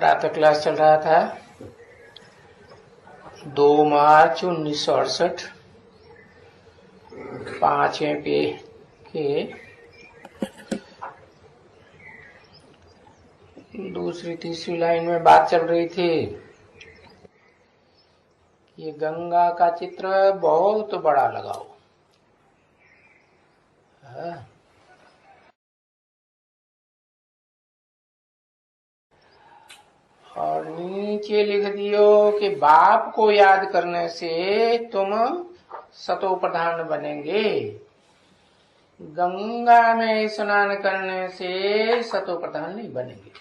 प्रातः क्लास चल रहा था 2 मार्च 1968 5वें पे के दूसरी तीसरी लाइन में बात चल रही थी। ये गंगा का चित्र बहुत बड़ा लगाओ। और नीचे लिख दियो कि बाप को याद करने से तुम सतो प्रधान बनेंगे, गंगा में स्नान करने से सतो प्रधान नहीं बनेंगे।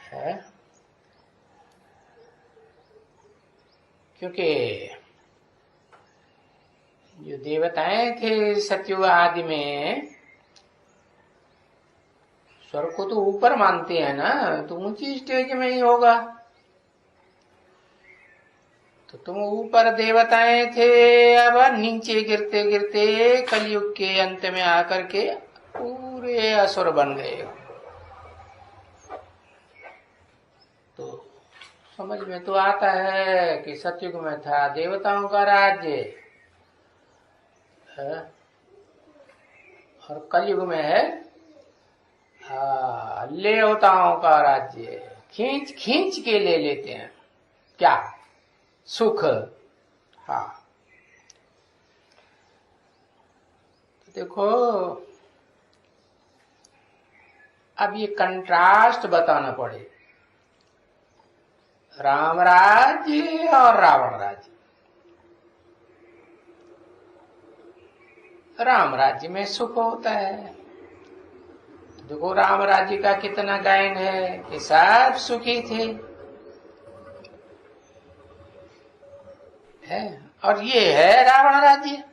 है क्योंकि जो देवताएं थे सतयुग आदि में, स्वर्ग को तो ऊपर मानते हैं ना, तो ऊंची स्टेज में ही होगा। तो तुम ऊपर देवताएं थे, अब नीचे गिरते गिरते कलयुग के अंत में आकर के पूरे असुर बन गए। तो समझ में तो आता है कि सतयुग में था देवताओं का राज्य है, और कलयुग में है लेवताओं का राज्य। खींच खींच के ले लेते हैं क्या? सुख। हाँ, तो देखो अब ये कंट्रास्ट बताना पड़े, राम राज्य और रावण राज्य। राम राज्य में सुख होता है। देखो राम राज्य का कितना गायन है कि सब सुखी थे, है। और ये है रावण राज्य,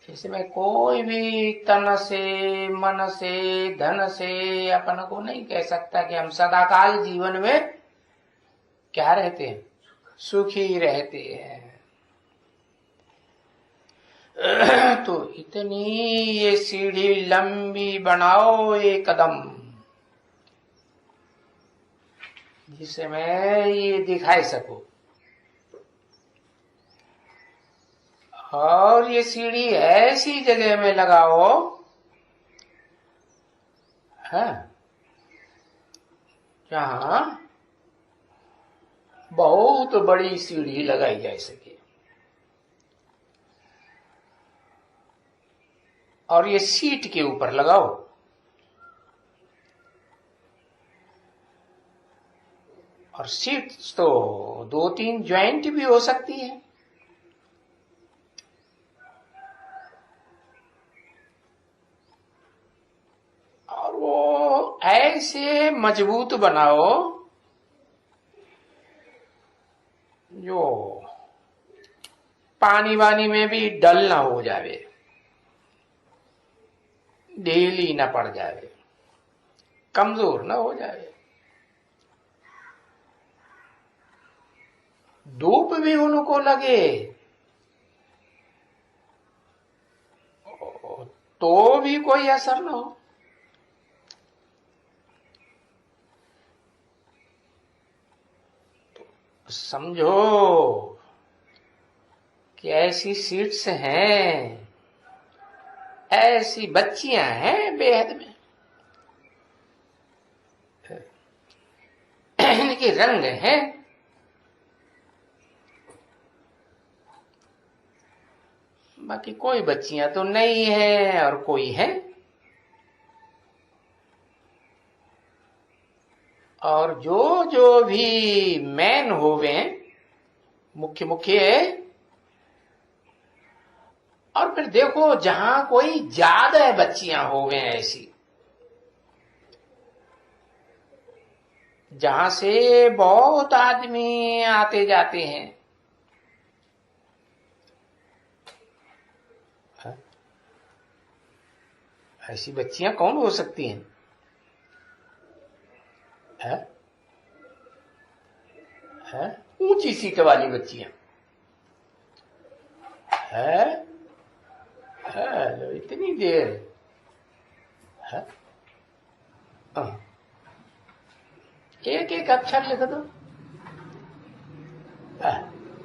इसमें कोई भी तन से मन से धन से अपन को नहीं कह सकता कि हम सदाकाल जीवन में क्या रहते हैं, सुखी रहते हैं। तो इतनी ये सीढ़ी लंबी बनाओ एक कदम, जिसे मैं ये दिखाई सकूं। और ये सीढ़ी ऐसी जगह में लगाओ है जहां बहुत बड़ी सीढ़ी लगाई जा सके। और ये सीट के ऊपर लगाओ, और सीट तो 2-3 ज्वाइंट भी हो सकती है। और वो ऐसे मजबूत बनाओ जो पानी वानी में भी डल ना हो जावे, ढीली ना पड़ जावे, कमजोर ना हो जावे। धूप भी उनको लगे तो भी कोई असर ना हो। तो समझो कि ऐसी सीट्स हैं, ऐसी बच्चियां हैं बेहद में, इनके रंग हैं। बाकी कोई बच्चियां तो नहीं है और कोई है। और जो जो भी मैन होवे मुख्य मुख्य है। और फिर देखो जहां कोई ज्यादा बच्चियां होवे ऐसी, जहां से बहुत आदमी आते जाते हैं, ऐसी बच्चियां कौन हो सकती हैं? है ऊंची सीट वाली बच्चियां है, इतनी देर है? एक एक अक्षर लिख दो,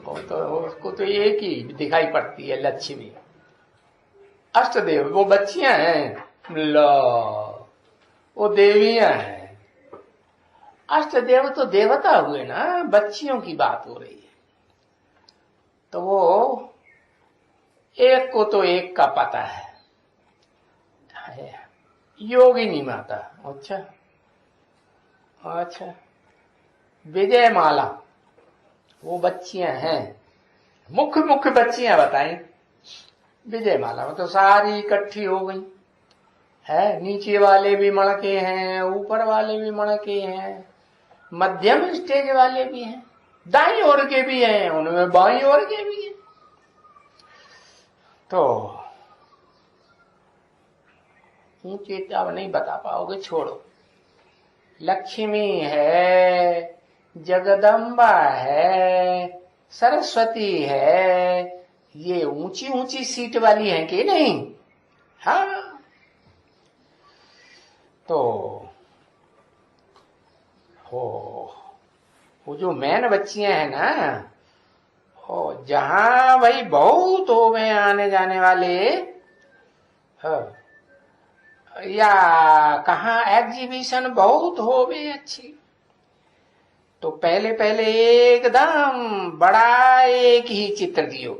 वो तो उसको तो एक ही दिखाई पड़ती है, लक्ष्मी। अष्टदेव वो बच्चियां हैं, लो वो देवियां हैं। अष्टदेव तो देवता हुए ना, बच्चियों की बात हो रही है। तो वो एक को तो एक का पता है, योगिनी माता। अच्छा अच्छा, विजय माला वो बच्चियां हैं, मुख्य मुख्य बच्चियां बताएं। विजय माला में तो सारी इकट्ठी हो गई है, नीचे वाले भी मणके हैं, ऊपर वाले भी मणके हैं, मध्यम स्टेज वाले भी हैं, दाईं ओर के भी हैं, उनमें बाईं ओर के भी हैं। तो ऊंचे अब नहीं बता पाओगे, छोड़ो। लक्ष्मी है, जगदम्बा है, सरस्वती है, ये ऊंची ऊंची सीट वाली हैं कि नहीं? हाँ। तो वो जो मैन बच्चियां हैं ना, जहां भाई बहुत हो गए आने जाने वाले, या कहा एग्जीबिशन बहुत हो गए अच्छी, तो पहले पहले एकदम बड़ा एक ही चित्र दियो,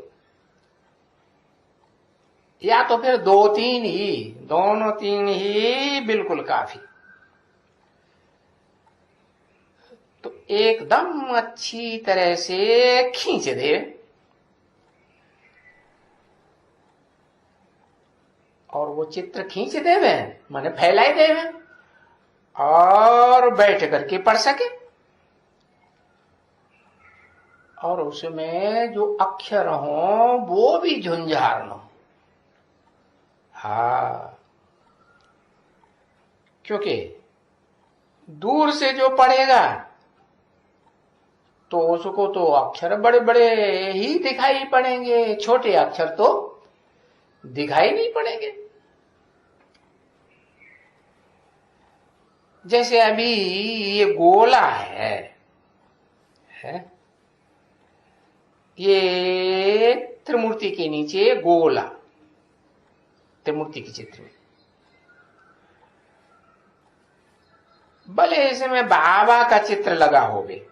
या तो फिर दो तीन ही, दोनों तीन ही बिल्कुल काफी। तो एकदम अच्छी तरह से खींच दे, और वो चित्र खींच देवे माने फैलाई देवे, और बैठ करके पढ़ सके, और उसमें जो अक्षर हो वो भी झुंझार न हो। हाँ, क्योंकि दूर से जो पढ़ेगा तो उसको तो अक्षर बड़े बड़े ही दिखाई पड़ेंगे, छोटे अक्षर तो दिखाई नहीं पड़ेंगे। जैसे अभी ये गोला है? ये त्रिमूर्ति के नीचे गोला, त्रिमूर्ति के चित्र में, भले इसमें बाबा का चित्र लगा होवे,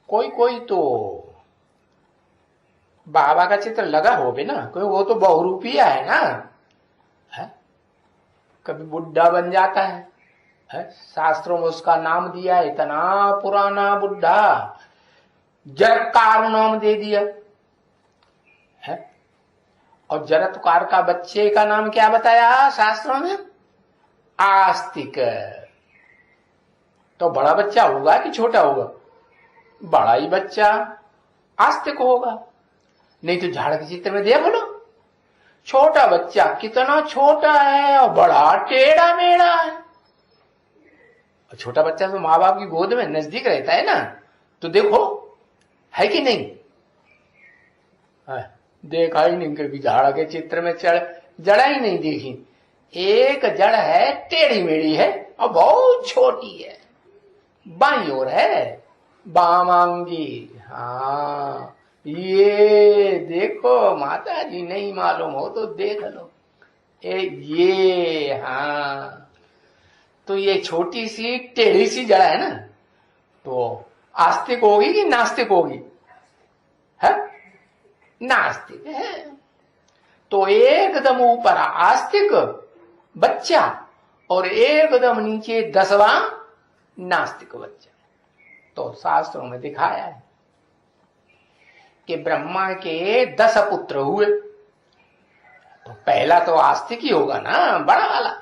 कोई कोई तो बाबा का चित्र लगा होवे ना, कोई वो तो बहुरूपिया है ना, कभी बुढ़ा बन जाता है, शास्त्रों में उसका नाम दिया है, इतना पुराना बुढ़ा, जरत्कार नाम दे दिया है। और जरत्कार का बच्चे का नाम क्या बताया शास्त्रों में? आस्तिक। तो बड़ा बच्चा होगा कि छोटा होगा? बड़ा ही बच्चा आस्तिक होगा। नहीं तो झाड़ के चित्र में दे बोलो, छोटा बच्चा कितना छोटा है और बड़ा टेढ़ा मेढ़ा है। और छोटा बच्चा तो माँ बाप की गोद में नजदीक रहता है ना, तो देखो है कि नहीं? देखा ही नहीं, कभी झाड़ के चित्र में जड़ा ही नहीं देखी। एक जड़ है, टेढ़ी मेढ़ी है और बहुत छोटी है, बाईं ओर है, बामांगी। हाँ, ये देखो माता जी, नहीं मालूम हो तो देख लो, ये हाँ, तो ये छोटी सी टेढ़ी सी जड़ है ना, तो आस्तिक होगी कि नास्तिक होगी? है नास्तिक है। तो एकदम ऊपर आस्तिक बच्चा और एकदम नीचे 10वां नास्तिक बच्चा। तो शास्त्रों में दिखाया है कि ब्रह्मा के 10 पुत्र हुए, तो पहला तो आस्तिक ही होगा ना, बड़ा वाला,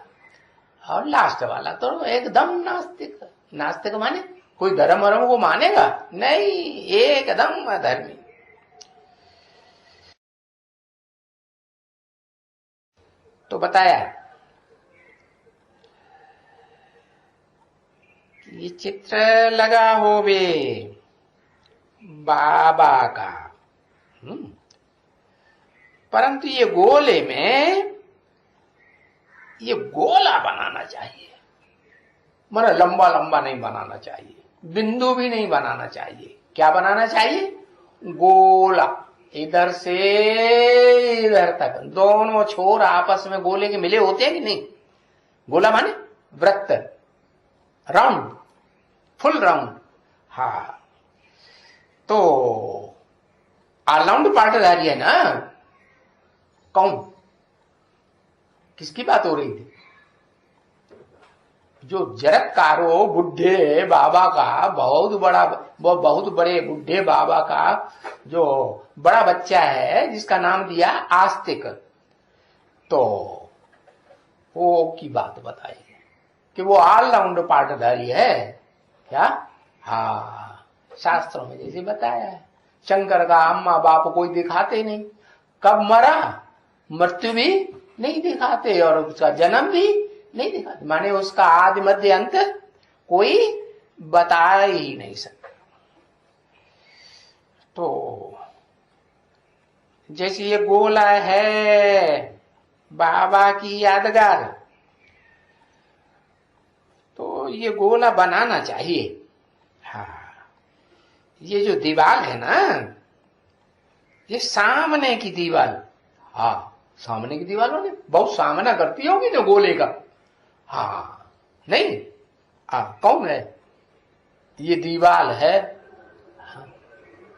और लास्ट वाला तो एकदम नास्तिक। नास्तिक माने कोई धर्म वरम को मानेगा नहीं, एकदम अधर्मी। तो बताया ये चित्र लगा होवे बाबा का, परंतु ये गोले में ये गोला बनाना चाहिए, माना लंबा लंबा नहीं बनाना चाहिए, बिंदु भी नहीं बनाना चाहिए। क्या बनाना चाहिए? गोला। इधर से इधर तक दोनों छोर आपस में गोले के मिले होते हैं कि नहीं? गोला माने वृत्त, राउंड, फुल राउंड। हाँ, तो ऑलराउंड पार्टधारी है ना? कौन? किसकी बात हो रही थी? जो जरत्कारो बुढ़े बाबा का बहुत बड़े बुढ़े बाबा का जो बड़ा बच्चा है, जिसका नाम दिया आस्तिक, तो वो की बात बताई कि वो ऑलराउंड पार्टधारी है। क्या? हाँ, शास्त्रों में जैसे बताया है। शंकर का अम्मा बाप कोई दिखाते नहीं, कब मरा, मृत्यु भी नहीं दिखाते, और उसका जन्म भी नहीं दिखाते, माने उसका आदि मध्य अंत कोई बता ही नहीं सकता। तो जैसे ये गोला है बाबा की यादगार, तो ये गोला बनाना चाहिए। हाँ, ये जो दीवार है ना, ये सामने की दीवार, हाँ सामने की दीवार ने बहुत सामना करती होगी जो गोले का। हाँ, नहीं, कौन है? ये दीवार है। हाँ,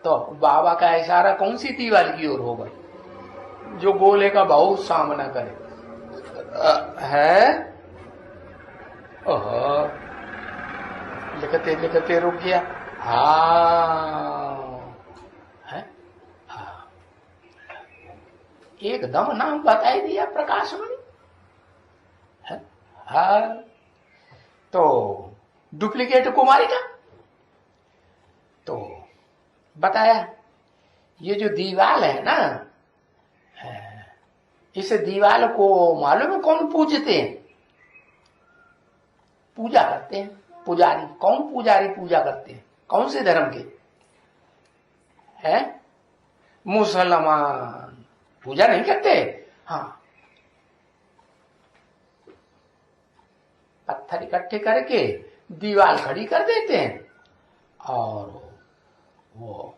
तो बाबा का इशारा कौन सी दीवार की ओर होगा? जो गोले का बहुत सामना करे है। ओहो, लिखते लिखते रुक गया। हाँ, एकदम नाम बताई दिया प्रकाशमणि। हाँ, तो डुप्लीकेट कुमारी का तो बताया। ये जो दीवाल है ना, इस दीवाल को मालूम है कौन पूजते हैं? पूजा करते हैं पुजारी। कौन पुजारी पूजा करते हैं? कौन से धर्म के हैं? मुसलमान पूजा नहीं करते। हाँ, पत्थर इकट्ठे करके दीवार खड़ी कर देते हैं और वो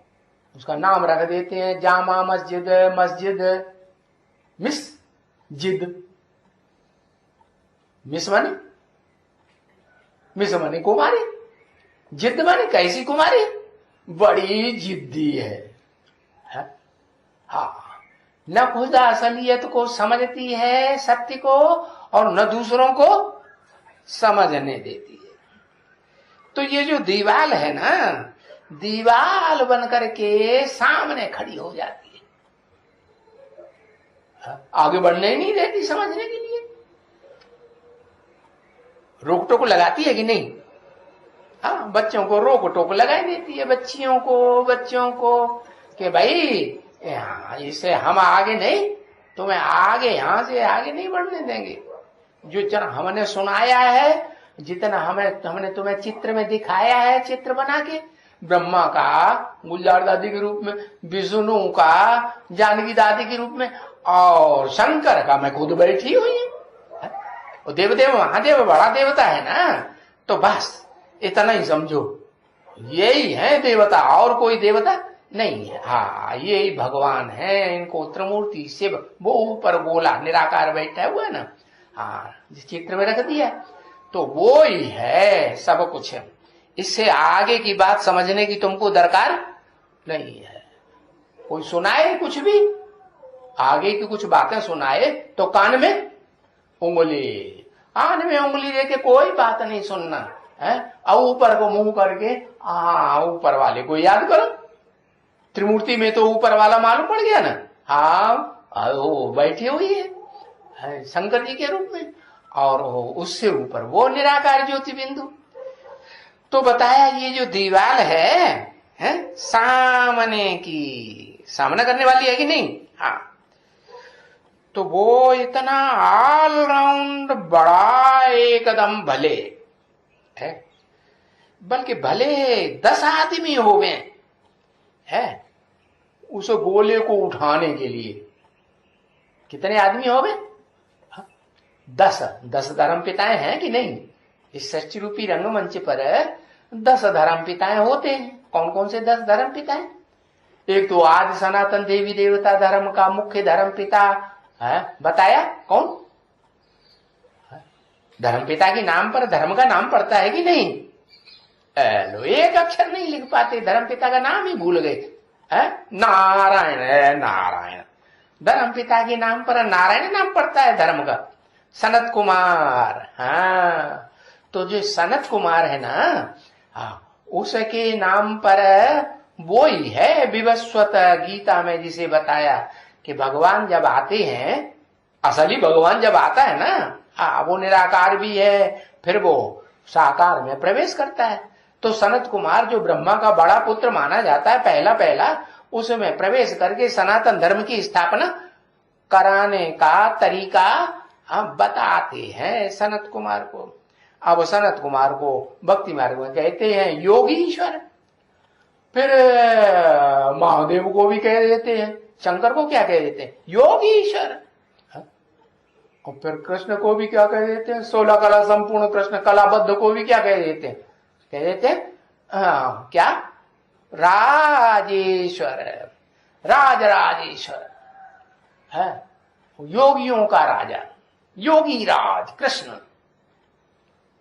उसका नाम रख देते हैं जामा मस्जिद, मस्जिद मिस्जिद। मिस माने कुमारी, जिद माने कैसी कुमारी? बड़ी जिद्दी है। हाँ, न खुद असलियत को समझती है सत्य को, और न दूसरों को समझने देती है। तो ये जो दीवाल है ना, दीवाल बनकर के सामने खड़ी हो जाती है, आगे बढ़ने ही नहीं देती समझने के लिए। रोक टोक लगाती है कि नहीं? हाँ, बच्चों को रोक टोक लगाई देती है, बच्चों को कि भाई इसे हम आगे नहीं, तुम्हें आगे, यहां से आगे नहीं बढ़ने देंगे। जो जन हमने सुनाया है, जितना हमने तुम्हें चित्र में दिखाया है, चित्र बना के, ब्रह्मा का गुलजार दादी के रूप में, विष्णु का जानकी दादी के रूप में, और शंकर का मैं खुद बैठी हुई है। और देवदेव महादेव बड़ा देवता है ना, तो बस इतना ही समझो, यही है देवता, और कोई देवता नहीं है। हाँ, यही भगवान है, इनको त्रिमूर्ति शिव, वो ऊपर गोला निराकार बैठा हुआ है ना, हाँ, जिस चित्र में रख दिया, तो वो ही है सब कुछ है। इससे आगे की बात समझने की तुमको दरकार नहीं है। कोई सुनाए कुछ भी, आगे की कुछ बातें सुनाए तो कान में उंगली देके कोई बात नहीं सुनना है। और ऊपर को मुंह करके ऊपर वाले को याद करो। त्रिमूर्ति में तो ऊपर वाला मालूम पड़ गया ना। हाँ, वो बैठी हुई है शंकर जी के रूप में, और उससे ऊपर वो निराकार ज्योति बिंदु। तो बताया ये जो दीवार है सामने की, सामना करने वाली है कि नहीं? हाँ, तो वो इतना ऑलराउंड बड़ा एकदम भले है, बल्कि भले 10 आदमी हो गए है, उस गोले को उठाने के लिए कितने आदमी हो गए? 10 धर्म पिताएं हैं कि नहीं? इस सृष्टि रूपी रंगमंच पर 10 धर्म पिताएं होते हैं। कौन कौन से 10 धर्म पिताएं? एक तो आदि सनातन देवी देवता धर्म का मुख्य धर्म पिता है, बताया कौन? धर्म पिता के नाम पर धर्म का नाम पड़ता है कि नहीं? लो, एक अक्षर नहीं लिख पाते, धर्म पिता का नाम ही भूल गए। नारायण है, नारायण। धर्म पिता के नाम पर नारायण नाम पड़ता है धर्म का। सनत कुमार, हाँ, तो जो सनत कुमार है ना, हाँ, उसके नाम पर वो ही है विवस्वत। गीता में जिसे बताया कि भगवान जब आते हैं, असली भगवान जब आता है ना, हाँ, वो निराकार भी है, फिर वो साकार में प्रवेश करता है। तो सनत कुमार जो ब्रह्मा का बड़ा पुत्र माना जाता है, पहला उसमें प्रवेश करके सनातन धर्म की स्थापना कराने का तरीका हम बताते हैं सनत कुमार को। अब सनत कुमार को भक्ति मार्ग में कहते हैं योगीश्वर। फिर महादेव को भी कह देते हैं, शंकर को क्या कह देते हैं? योगीश्वर। और फिर कृष्ण को भी क्या कह देते हैं? 16 कला संपूर्ण कृष्ण। कलाबद्ध को भी क्या कह देते हैं? कह देते हैं क्या? राजेश्वर, राजराजेश्वर है, योगियों का राजा, योगी राज कृष्ण।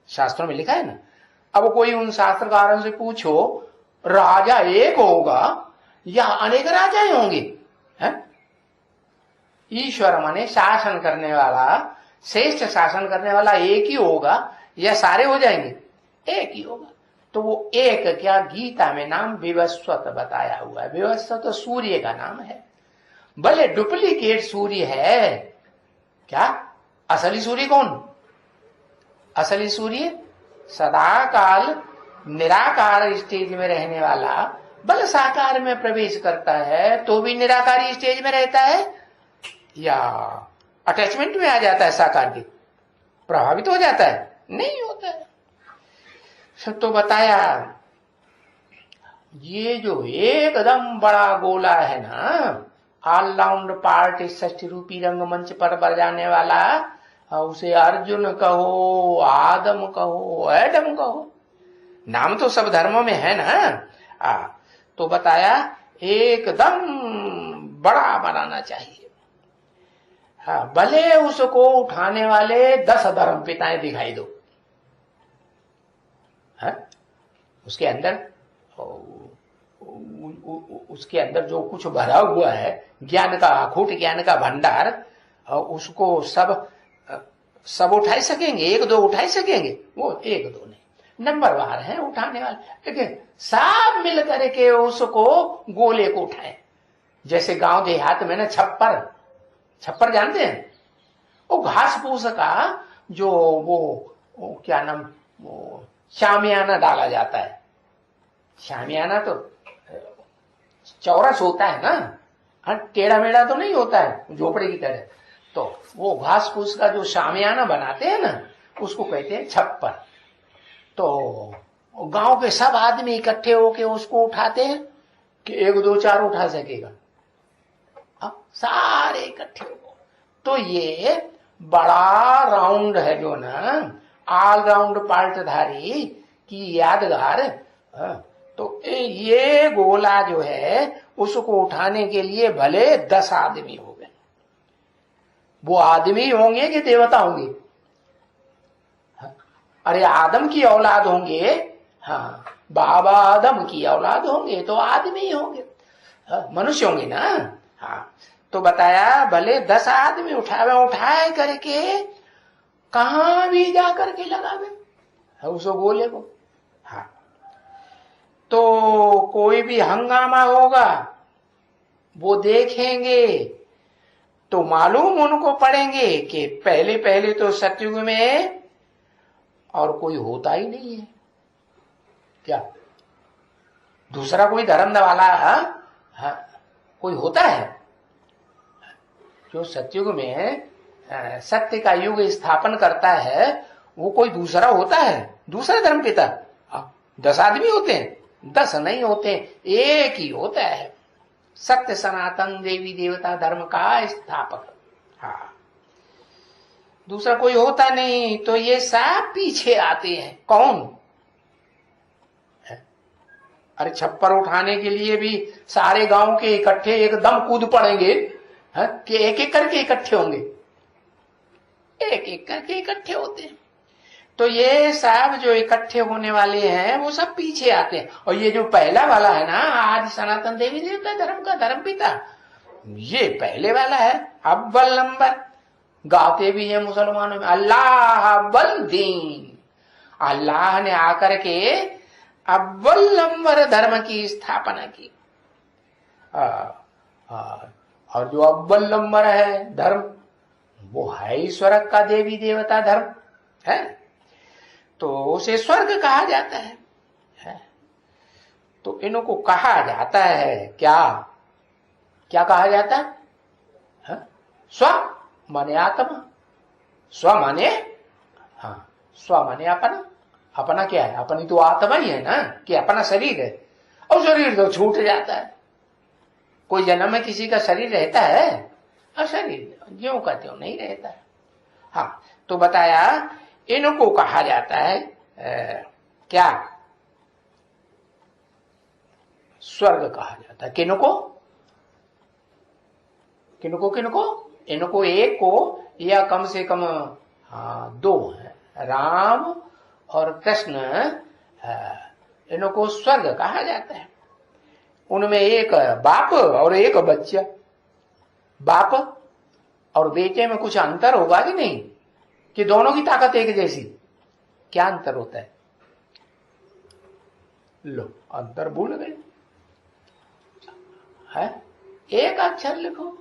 शास्त्रों में लिखा है ना। अब कोई उन शास्त्रकारों से पूछो, राजा एक होगा या अनेक राजाएं होंगे? ईश्वर माने शासन करने वाला, श्रेष्ठ शासन करने वाला एक ही होगा या सारे हो जाएंगे? एक ही होगा। तो वो एक क्या, गीता में नाम विवस्वत बताया हुआ है। विवस्वत तो सूर्य का नाम है, भले डुप्लीकेट सूर्य है। क्या असली सूर्य कौन? असली सूर्य सदा काल निराकार स्टेज में रहने वाला, भले साकार में प्रवेश करता है तो भी निराकारी स्टेज में रहता है या अटैचमेंट में आ जाता है, साकार के प्रभावित हो जाता है? नहीं होता है। सब तो बताया, ये जो एकदम बड़ा गोला है ना, ऑल राउंड पार्ट इस षष्ठी रूपी रंगमंच पर बजाने वाला, उसे अर्जुन कहो, आदम कहो, एडम कहो, नाम तो सब धर्मों में है ना। तो बताया एकदम बड़ा बनाना चाहिए। हाँ, भले उसको उठाने वाले 10 धर्म पिताएं दिखाई दो। हाँ? उसके अंदर जो कुछ भरा हुआ है ज्ञान का, अखूट ज्ञान का भंडार, उसको सब उठा सकेंगे? 1-2 उठा सकेंगे? वो 1-2 नहीं, नंबरवार है उठाने वाले, लेकिन सब मिलकर के उसको गोले को उठाए। जैसे गांव देहात में ना छप्पर जानते हैं? वो घास फूस का जो वो क्या नाम, वो शामियाना डाला जाता है। शामियाना तो चौरस होता है ना, हाँ, टेढ़ा मेढ़ा तो नहीं होता है झोपड़े की तरह। तो वो घास फूस का जो शामियाना बनाते हैं ना, उसको कहते हैं छप्पर। तो गांव के सब आदमी इकट्ठे होके उसको उठाते हैं कि 1-2-4 उठा सकेगा, सारे इकट्ठे हो। तो ये बड़ा राउंड है जो ना, ऑल राउंड पार्टधारी की यादगार। तो ये गोला जो है उसको उठाने के लिए भले 10 आदमी हो गए। वो आदमी होंगे कि देवता होंगे? अरे आदम की औलाद होंगे, हाँ, बाबा आदम की औलाद होंगे तो आदमी होंगे, मनुष्य होंगे ना। हाँ, तो बताया भले 10 आदमी उठाए करके कहां भी जा करके लगावे उस गोले को। हाँ, तो कोई भी हंगामा होगा वो देखेंगे तो मालूम उनको पड़ेंगे कि पहले तो सतयुग में और कोई होता ही नहीं है। क्या दूसरा कोई धर्म वाला कोई होता है जो सतयुग में सत्य का युग स्थापन करता है? वो कोई दूसरा होता है? दूसरा धर्म पिता 10 आदमी होते हैं? 10 नहीं होते, एक ही होता है, सत्य सनातन देवी देवता धर्म का स्थापक। हाँ, दूसरा कोई होता नहीं तो ये सब पीछे आते हैं। कौन? अरे छप्पर उठाने के लिए भी सारे गांव के इकट्ठे एकदम कूद पड़ेंगे कि एक एक करके इकट्ठे होंगे, एक एक करके इकट्ठे होते हैं। तो ये सब जो इकट्ठे होने वाले हैं वो सब पीछे आते हैं। और ये जो पहला वाला है ना, आदि सनातन देवी देवता धर्म का धर्म पिता, ये पहले वाला है, अव्वल नंबर। गाते भी है मुसलमानों में, अल्लाह अव्वल दीन। अल्लाह ने आकर के अव्वल नंबर धर्म की स्थापना की। और जो अव्वल नंबर है धर्म, वो है ही स्वर्ग का देवी देवता धर्म है, तो उसे स्वर्ग कहा जाता है। तो इनको कहा जाता है क्या? क्या कहा जाता है? स्व माने आत्मा, स्व माने, हाँ, स्व माने अपना। अपना क्या है? अपनी तो आत्मा ही है ना, कि अपना शरीर है। और शरीर तो छूट जाता है। कोई जन्म में किसी का शरीर रहता है? और शरीर ज्यों का त्यों नहीं रहता है। हाँ, तो बताया इनको कहा जाता है क्या? स्वर्ग कहा जाता है। किनको किनको किनको? इनको एक को, या कम से कम दो है, राम और कृष्ण, इनको स्वर्ग कहा जाता है। उनमें एक बाप और एक बच्चा। बाप और बेटे में कुछ अंतर होगा कि नहीं? कि दोनों की ताकत एक जैसी? क्या अंतर होता है? लो, अंतर भूल गए है। एक अक्षर लिखो,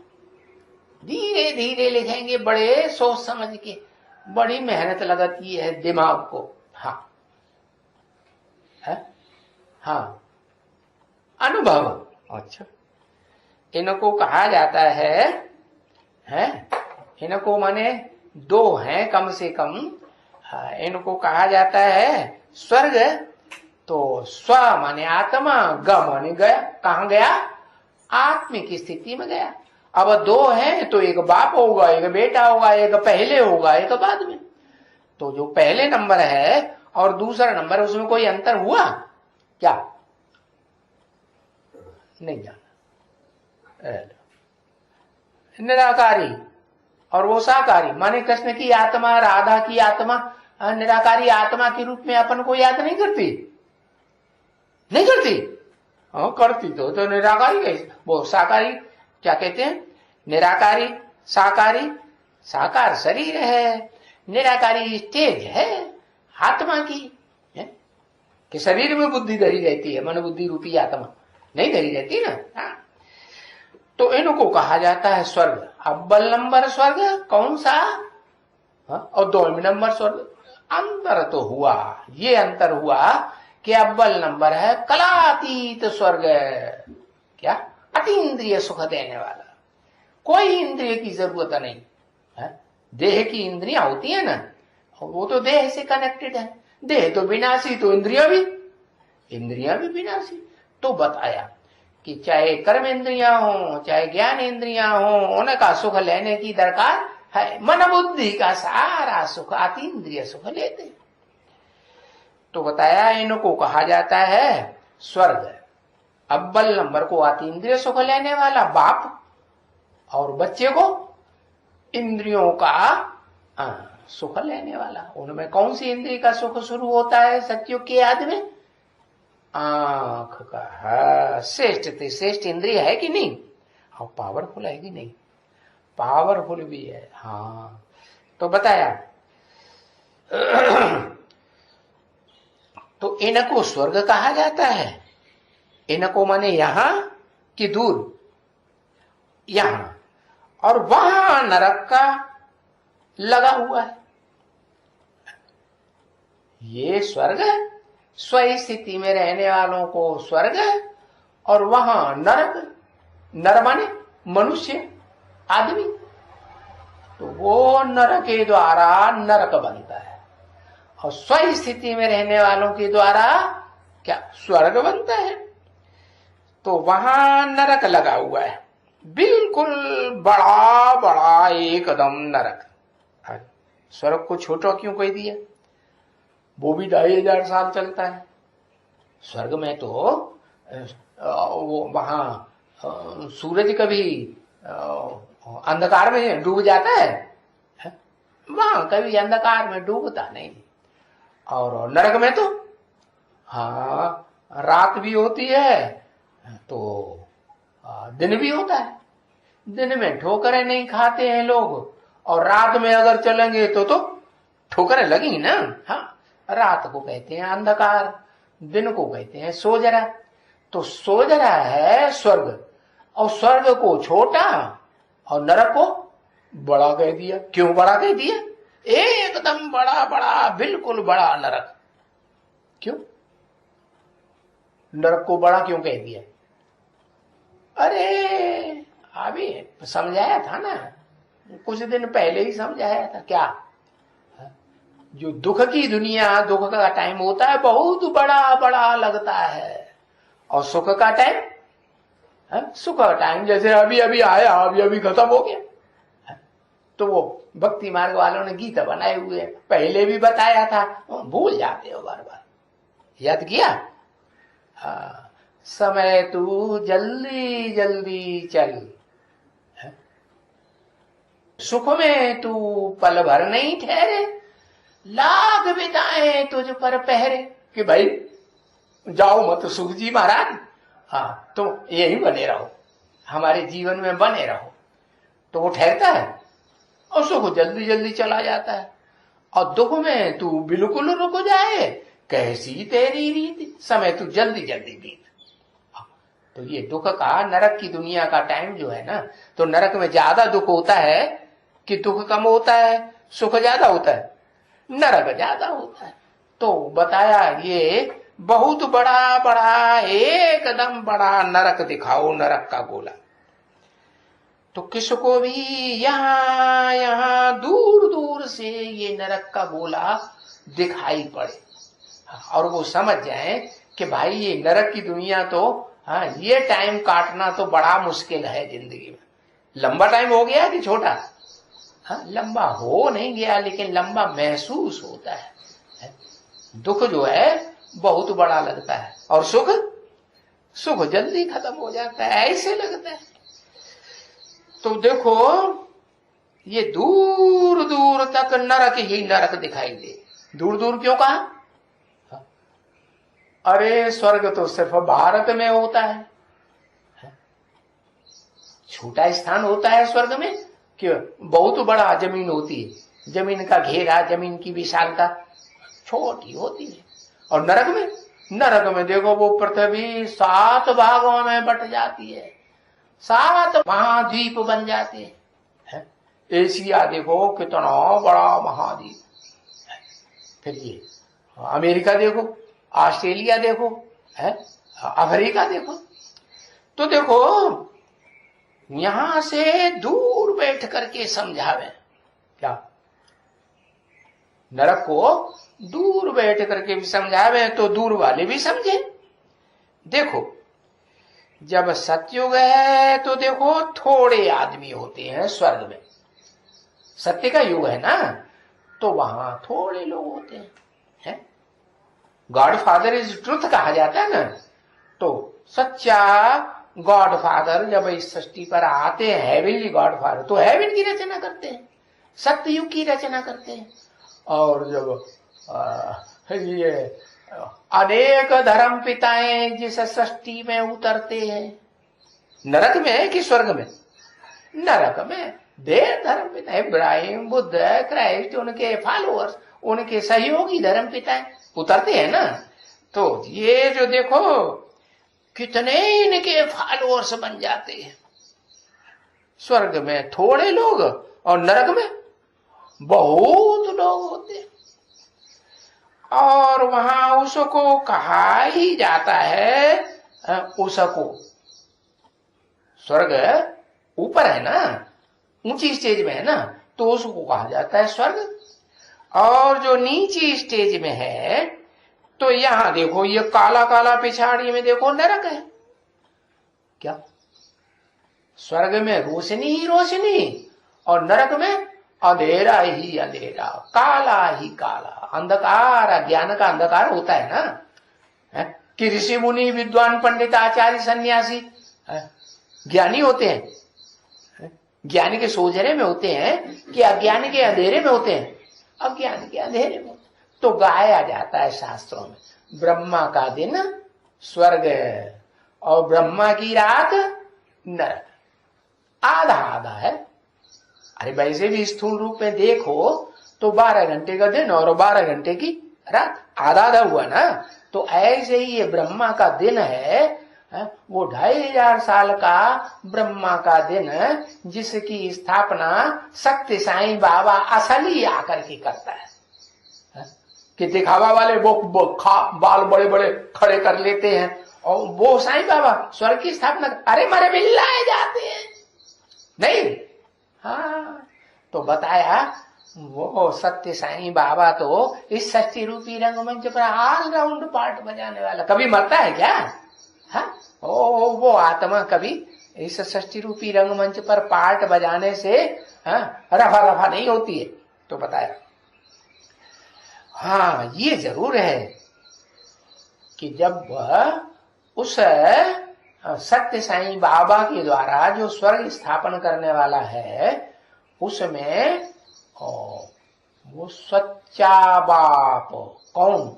धीरे धीरे लिखेंगे, बड़े सोच समझ के, बड़ी मेहनत लगती है दिमाग को। हाँ है, हाँ, अनुभव। अच्छा, इनको कहा जाता है इनको माने दो हैं कम से कम। इनको कहा जाता है स्वर्ग। तो स्व माने आत्मा, ग माने गया। कहां गया? आत्मिक स्थिति में गया। अब दो हैं तो एक बाप होगा, एक बेटा होगा, एक पहले होगा, एक बाद में। तो जो पहले नंबर है और दूसरा नंबर, उसमें कोई अंतर हुआ क्या? नहीं जाना। निराकारी और वो साकारी, माने कृष्ण की आत्मा, राधा की आत्मा निराकारी आत्मा के रूप में अपन को याद नहीं करती? नहीं करती? हाँ, करती तो निराकारी कैसे? वो साकारी क्या कहते हैं? निराकारी, साकारी। साकार शरीर है, निराकारी स्टेज है आत्मा की, है? कि शरीर में बुद्धि धरी रहती है, मन बुद्धि रूपी आत्मा नहीं धरी रहती ना। हाँ। तो इनको कहा जाता है स्वर्ग। अव्वल नंबर स्वर्ग कौन सा? हाँ? और 2वें नंबर स्वर्ग। अंतर तो हुआ, ये अंतर हुआ कि अव्वल नंबर है कलातीत स्वर्ग। क्या? अतीन्द्रिय सुख देने वाला, कोई इंद्रिय की जरूरत नहीं है। देह की इंद्रियां होती है ना, वो तो देह से कनेक्टेड है। देह तो विनाशी, तो इंद्रियां भी विनाशी। तो बताया कि चाहे कर्म इंद्रियां हो, चाहे ज्ञान इंद्रियां हो, उनका सुख लेने की दरकार है। मन बुद्धि का सारा सुख अतीन्द्रिय सुख लेते हैं। तो बताया इनको कहा जाता है स्वर्ग। अव्वल नंबर को अतीन्द्रिय सुख लेने वाला बाप, और बच्चे को इंद्रियों का सुख लेने वाला। उनमें कौन सी इंद्रिय का सुख शुरू होता है सत्युग के आदि में? आंख का। श्रेष्ठ इंद्रिय है कि नहीं? और पावरफुल है कि नहीं? पावरफुल भी है। हाँ, तो बताया तो इनको स्वर्ग कहा जाता है। इनको माने यहां कि दूर? यहां। और वहां नरक का लगा हुआ है। ये स्वर्ग है, स्वस्थिति में रहने वालों को स्वर्ग है, और वहां नरक। नर माने मनुष्य, आदमी। तो वो नर के द्वारा नरक बनता है, और स्वस्थिति में रहने वालों के द्वारा क्या? स्वर्ग बनता है। तो वहां नरक लगा हुआ है, बिल्कुल बड़ा बड़ा एकदम नरक। स्वर्ग को छोटा क्यों कह दिया? वो भी 2500 साल चलता है। स्वर्ग में तो वो वहां सूरज कभी अंधकार में डूब जाता है, वहां कभी अंधकार में डूबता नहीं। और नरक में तो हाँ रात भी होती है तो दिन भी होता है। दिन में ठोकरें नहीं खाते हैं लोग, और रात में अगर चलेंगे तो ठोकरें लगेंगी ना। हाँ, रात को कहते हैं अंधकार, दिन को कहते हैं सोजरा। तो सोजरा है स्वर्ग, और स्वर्ग को छोटा और नरक को बड़ा कह दिया। क्यों बड़ा कह दिया? एकदम बड़ा बड़ा, बिल्कुल बड़ा नरक। क्यों नरक को बड़ा क्यों कह दिया? अरे अभी समझाया था ना, कुछ दिन पहले ही समझाया था। क्या? जो दुख की दुनिया, दुख का टाइम होता है बहुत बड़ा बड़ा लगता है, और सुख का टाइम, सुख का टाइम जैसे अभी अभी आया, अभी अभी खत्म हो गया। तो वो भक्ति मार्ग वालों ने गीत बनाए हुए, पहले भी बताया था, भूल जाते हो बार बार। याद किया? समय तू जल्दी जल्दी चल, सुख में तू पल भर नहीं ठहरे, लाख बिताए तुझ पर पहरे। कि भाई जाओ मत सुख जी महाराज, हाँ तुम यही बने रहो, हमारे जीवन में बने रहो। तो वो ठहरता है, और सुख जल्दी जल्दी चला जाता है। और दुख में तू बिल्कुल रुक जाए, कैसी तेरी रीत, समय तू जल्दी जल्दी बीत। तो ये दुख का, नरक की दुनिया का टाइम जो है ना, तो नरक में ज्यादा दुख होता है कि दुख कम होता है, सुख ज्यादा होता है? नरक ज्यादा होता है। तो बताया ये बहुत बड़ा बड़ा, एकदम बड़ा नरक दिखाओ, नरक का गोला। तो किसको भी यहां यहां दूर दूर से ये नरक का गोला दिखाई पड़े, और वो समझ जाए कि भाई ये नरक की दुनिया तो, हाँ ये टाइम काटना तो बड़ा मुश्किल है जिंदगी में। लंबा टाइम हो गया कि छोटा? हाँ, लंबा हो नहीं गया, लेकिन लंबा महसूस होता है। दुख जो है बहुत बड़ा लगता है, और सुख, सुख जल्दी खत्म हो जाता है, ऐसे लगता है। तो देखो ये दूर दूर तक नरक ही नरक दिखाई दे। दूर दूर क्यों कहा? अरे स्वर्ग तो सिर्फ भारत में होता है, छोटा स्थान होता है स्वर्ग में, कि बहुत बड़ा जमीन होती है, जमीन का घेरा, जमीन की विशालता छोटी होती है। और नरक में देखो वो पृथ्वी 7 भागों में बट जाती है, 7 महाद्वीप बन जाते हैं। एशिया देखो कितना बड़ा महाद्वीप, फिर ये अमेरिका देखो, ऑस्ट्रेलिया देखो, अफ्रीका देखो। तो देखो यहां से दूर बैठ करके समझावे, क्या नरक को दूर बैठ करके भी समझावे तो दूर वाले भी समझे। देखो जब सतयुग है तो देखो थोड़े आदमी होते हैं स्वर्ग में, सत्य का युग है ना, तो वहां थोड़े लोग होते हैं। गॉड फादर इज ट्रुथ कहा जाता है ना, तो सच्चा गॉड फादर जब इस सृष्टि पर आते हैं, हेवनली गॉड फादर, तो हेवन की रचना करते हैं, सत्ययुग की रचना करते हैं। और जब ये अनेक धर्म पिताएं जिस सृष्टि में उतरते हैं, नरक में कि स्वर्ग में? नरक में ढेर धर्म पिता, इब्राहिम, बुद्ध, क्राइस्ट, उनके फॉलोअर्स, उनके सहयोगी धर्म पिताएं उतरते हैं ना। तो ये जो देखो कितने इनके फॉलोअर्स बन जाते हैं। स्वर्ग में थोड़े लोग और नरक में बहुत लोग होते हैं। और वहां उसको कहा ही जाता है, उसको स्वर्ग ऊपर है ना, ऊंची स्टेज में है ना, तो उसको कहा जाता है स्वर्ग। और जो नीची स्टेज में है, तो यहां देखो ये काला काला पिछाड़ी में देखो नरक है। क्या? स्वर्ग में रोशनी ही रोशनी और नरक में अंधेरा ही अंधेरा, काला ही काला, अंधकार, अज्ञान का अंधकार होता है ना। कि ऋषि मुनि विद्वान पंडित आचार्य सन्यासी ज्ञानी होते हैं, ज्ञानी के सोजरे में होते हैं कि अज्ञानी के अंधेरे में होते हैं? अज्ञानी के अंधेरे में। तो गाया जाता है शास्त्रों में, ब्रह्मा का दिन स्वर्ग और ब्रह्मा की रात नरक, आधा आधा है। अरे वैसे भी स्थूल रूप में देखो तो 12 घंटे का दिन और 12 घंटे की रात, आधा आधा हुआ ना। तो ऐसे ही ये ब्रह्मा का दिन है, वो 2500 साल का ब्रह्मा का दिन, जिसकी स्थापना सत्य साईं बाबा असली आकर के करता है। कि दिखावा वाले वो बाल बड़े बड़े खड़े कर लेते हैं और वो साईं बाबा स्वर्ग की स्थापना, अरे मारे बिल्लाए जाते हैं नहीं। हाँ, तो बताया वो सत्य साईं बाबा तो इस षष्ठी रूपी रंगमंच पर ऑल राउंड पार्ट बजाने वाला, कभी मरता है क्या? हाँ, वो आत्मा कभी इस षष्ठी रूपी रंगमंच पर पार्ट बजाने से रफा रफा नहीं होती है। तो बताया हाँ, ये जरूर है कि जब उस सत्य साईं बाबा के द्वारा जो स्वर्ग स्थापन करने वाला है, उसमें वो सच्चा बाप कौन?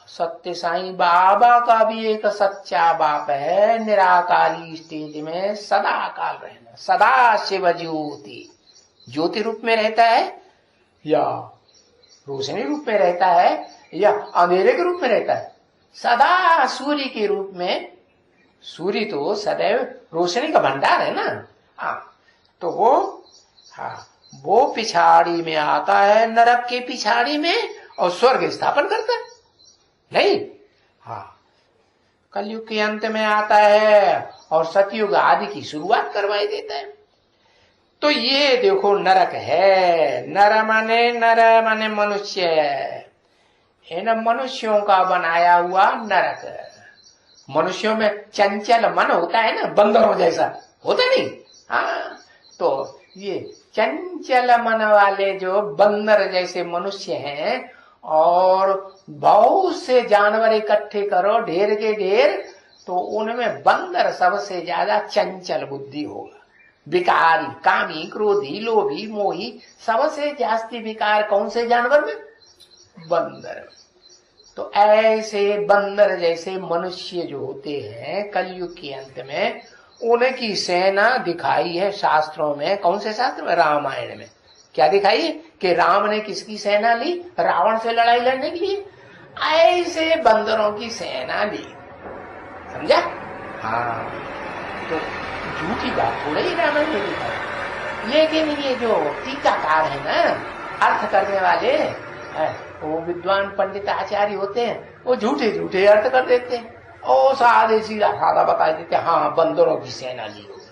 सत्य साईं बाबा का भी एक सच्चा बाप है, निराकारी स्टेज में सदा काल रहना, सदा शिव ज्योति, ज्योति रूप में रहता है या रोशनी रूप में रहता है या अंधेरे के रूप में रहता है? सदा सूर्य के रूप में। सूर्य तो सदैव रोशनी का भंडार है ना। हाँ, तो वो पिछाड़ी में आता है, नरक के पिछाड़ी में, और स्वर्ग स्थापन करता है नहीं। हाँ, कलयुग के अंत में आता है और सतयुग आदि की शुरुआत करवाई देता है। तो ये देखो नरक है, नर माने मनुष्य, इन मनुष्यों का बनाया हुआ नरक। मनुष्यों में चंचल मन होता है ना, बंदरों जैसा होता नहीं। हाँ, तो ये चंचल मन वाले जो बंदर जैसे मनुष्य हैं, और बहुत से जानवर इकट्ठे करो ढेर के ढेर, तो उनमें बंदर सबसे ज्यादा चंचल बुद्धि होगा, विकारी, कामी, क्रोधी, लोभी, मोही, सबसे जास्ती विकार कौन से जानवर में? बंदर। तो ऐसे बंदर जैसे मनुष्य जो होते हैं कलयुग के अंत में, उनकी सेना दिखाई है शास्त्रों में। कौन से शास्त्र में? रामायण में। क्या दिखाई है? कि राम ने किसकी सेना ली? रावण से लड़ाई लड़ने के लिए ऐसे बंदरों की सेना ली। समझा? हाँ, तो झूठी बात थोड़ी ही रामायण में दिखाई। लेकिन ये जो टीकाकार है ना, अर्थ करने वाले, वो विद्वान पंडित आचार्य होते हैं, वो झूठे झूठे अर्थ कर देते हैं और सादे सीधा सादा बता देते हैं, हाँ बंदरों की सेना ली होगी।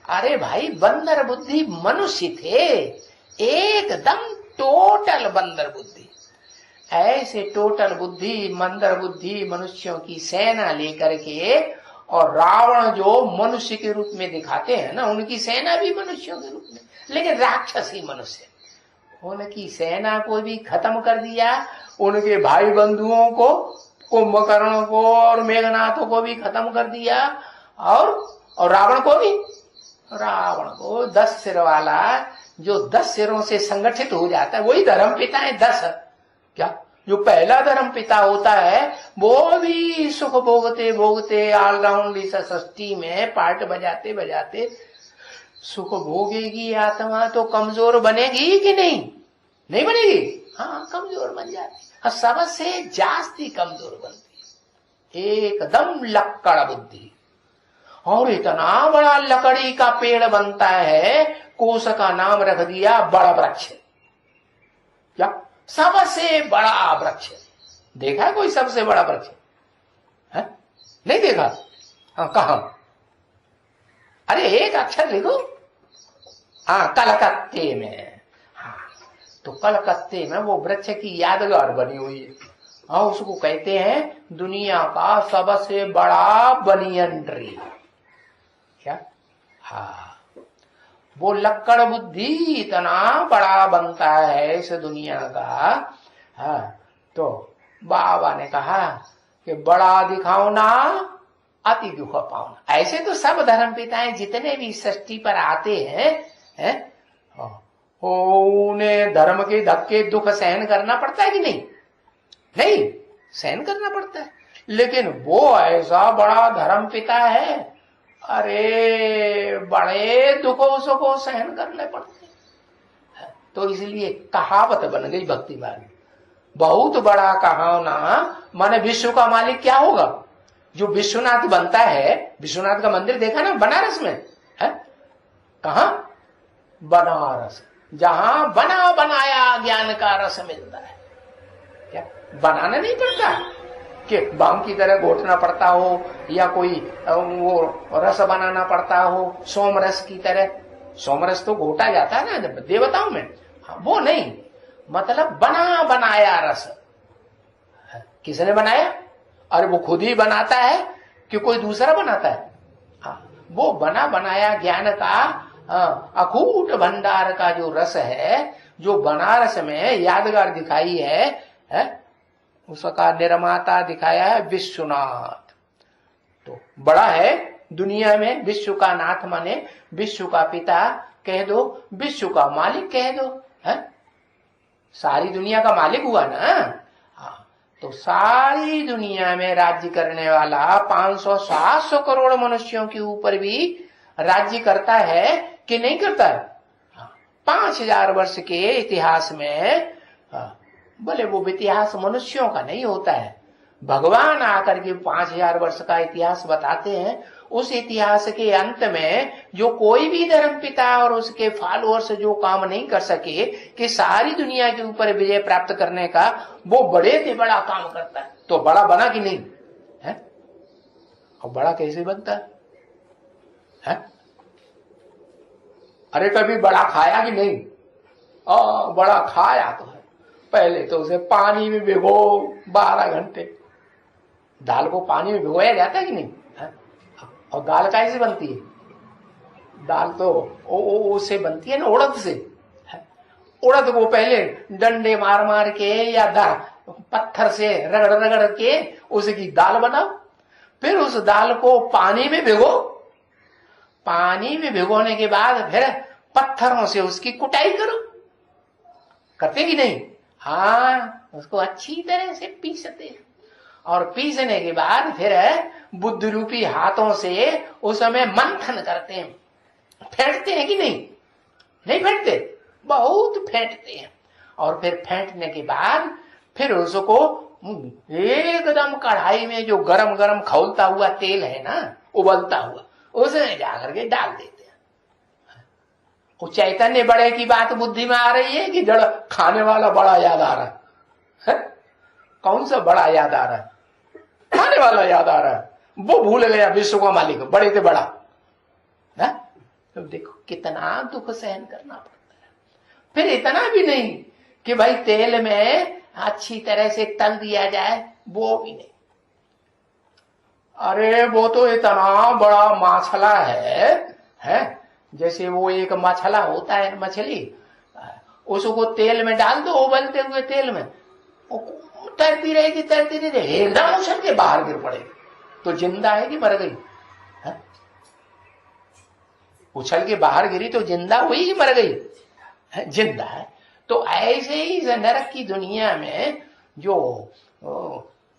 अरे भाई, बंदर बुद्धि मनुष्य थे, एकदम टोटल बंदर बुद्धि। ऐसे टोटल बुद्धि, मंदर बुद्धि मनुष्यों की सेना लेकर के, और रावण जो मनुष्य के रूप में दिखाते हैं ना, उनकी सेना भी मनुष्यों के रूप में, लेकिन राक्षसी मनुष्य। उनकी सेना को भी खत्म कर दिया, उनके भाई बंधुओं को, कुंभकर्ण को और मेघनाथों को भी खत्म कर दिया, और रावण को भी। रावण को 10 सिर वाला, जो 10 सिरों से संगठित हो जाता है, वही धर्म पिता है। 10 क्या, जो पहला धर्म पिता होता है, वो भी सुख भोगते भोगते ऑलराउंड इस सृष्टि में पार्ट बजाते बजाते सुख भोगेगी आत्मा, तो कमजोर बनेगी कि नहीं? नहीं बनेगी। हाँ, कमजोर बन जाती, सबसे जास्ती कमजोर बनती, एकदम लक्कड़ बुद्धि। और इतना बड़ा लकड़ी का पेड़ बनता है, कोस का नाम रख दिया बड़ा वृक्ष। क्या? सबसे बड़ा वृक्ष। देखा कोई सबसे बड़ा वृक्ष? नहीं देखा? हाँ, कहा? अरे एक अक्षर लिखो। हाँ, कलकत्ते में। हाँ, तो कलकत्ते में वो वृक्ष की यादगार बनी हुई है। हाँ, उसको कहते हैं दुनिया का सबसे बड़ा बनियन ट्री। क्या? हाँ, वो लक्कड़ बुद्धि इतना बड़ा बनता है इस दुनिया का। हाँ, तो बाबा ने कहा कि बड़ा दिखाओ ना अति दुख पाओ। ऐसे तो सब धर्म पिताएं जितने भी सृष्टि पर आते हैं, उन्हें धर्म के धक्के दुख सहन करना पड़ता है कि नहीं? नहीं, सहन करना पड़ता है। लेकिन वो ऐसा बड़ा धर्म पिता है, अरे बड़े दुखों उसको सहन करने पड़ते हैं। तो इसलिए कहावत बन गई भक्ति वाली, बहुत बड़ा कहावना। माने विश्व का मालिक क्या होगा? जो विश्वनाथ बनता है, विश्वनाथ का मंदिर देखा ना बनारस में है? कहा? बनारस, जहां बना बनाया ज्ञान का रस मिलता है। क्या बनाना नहीं पड़ता कि बाम की तरह घोटना पड़ता हो, या कोई वो रस बनाना पड़ता हो सोम रस की तरह। सोम रस तो घोटा जाता है ना देवताओं में, वो नहीं। मतलब बना बनाया रस किसने बनाया? अरे वो खुद ही बनाता है कि कोई दूसरा बनाता है? वो बना बनाया ज्ञान का अकूट भंडार का जो रस है, जो बनारस में यादगार दिखाई है, उसका निर्माता दिखाया है विश्वनाथ। तो बड़ा है दुनिया में, विश्व का नाथ माने विश्व का पिता कह दो, विश्व का मालिक कह दो, है? सारी दुनिया का मालिक हुआ ना। हाँ, तो सारी दुनिया में राज्य करने वाला 500-700 करोड़ मनुष्यों के ऊपर भी राज्य करता है कि नहीं करता है? 5000 वर्ष के इतिहास में, बोले वो इतिहास मनुष्यों का नहीं होता है, भगवान आकर के 5000 वर्ष का इतिहास बताते हैं। उस इतिहास के अंत में जो कोई भी धर्म पिता और उसके फॉलोअर्स जो काम नहीं कर सके कि सारी दुनिया के ऊपर विजय प्राप्त करने का, वो बड़े से बड़ा काम करता है। तो बड़ा बना कि नहीं है? और बड़ा कैसे बनता है? अरे कभी बड़ा खाया कि नहीं? बड़ा खाया तो है। पहले तो उसे पानी में भिगो 12 घंटे। दाल को पानी में भिगोया जाता है कि नहीं है? और दाल कैसे बनती है? दाल तो उससे बनती है ना, उड़द से। उड़द को पहले डंडे मार मार के या पत्थर से रगड़ रगड़ के उसकी दाल बनाओ, फिर उस दाल को पानी में भिगो। पानी में भिगोने के बाद फिर पत्थरों से उसकी कुटाई करो। करते कि नहीं? हाँ, उसको अच्छी तरह से पीसते हैं, और पीसने के बाद फिर बुद्ध रूपी हाथों से उसमें मंथन करते हैं। फेंटते हैं कि नहीं? नहीं फेंटते? बहुत फेंटते हैं। और फिर फेंटने के बाद फिर उसको एकदम कढ़ाई में जो गरम गरम खौलता हुआ तेल है ना, उबलता हुआ, उसमें जाकर के डाल देते हैं। वो चैतन्य बड़े की बात बुद्धि में आ रही है कि जड़ खाने वाला बड़ा याद आ रहा है? कौन सा बड़ा याद आ रहा है? खाने वाला याद आ रहा है। वो भूल गया विश्व का मालिक बड़े से बड़ा है? तो देखो कितना दुख सहन करना पड़ता है। फिर इतना भी नहीं कि भाई तेल में अच्छी तरह से तल दिया जाए, वो भी नहीं। अरे वो तो इतना बड़ा माछला है? जैसे वो एक मछला होता है, मछली, उसको तेल में डाल दो, उबलते हुए तेल में तैरती रहेगी, तैरती रहेगी, एकदम उछल के बाहर गिर पड़ेगी। तो जिंदा है कि मर गई? उछल के बाहर गिरी तो जिंदा हुई कि मर गई? जिंदा है। तो ऐसे ही नरक की दुनिया में जो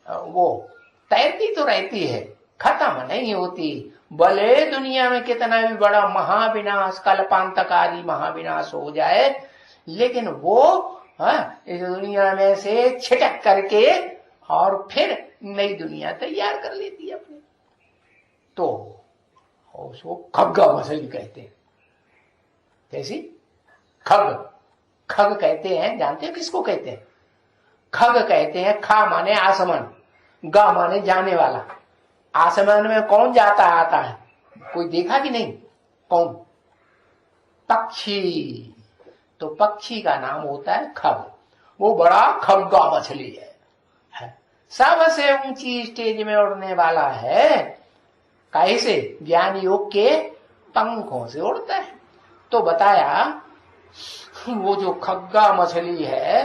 वो तैरती तो रहती है, खत्म नहीं होती। भले दुनिया में कितना भी बड़ा महाविनाश, कल्पांतकारी महाविनाश हो जाए, लेकिन वो इस दुनिया में से छिटक करके और फिर नई दुनिया तैयार कर लेती है अपनी। तो उसको खग्गा मछली कहते हैं। कैसी? खग। खग कहते हैं, जानते हैं किसको कहते हैं? खग कहते हैं। खा माने आसमान, गा माने जाने वाला। आसमान में कौन जाता आता है? कोई देखा कि नहीं? कौन? पक्षी। तो पक्षी का नाम होता है खग। वो बड़ा खग्गा मछली है। सबसे ऊंची स्टेज में उड़ने वाला है। कैसे? ज्ञान योग के पंखों से उड़ता है। तो बताया वो जो खग्गा मछली है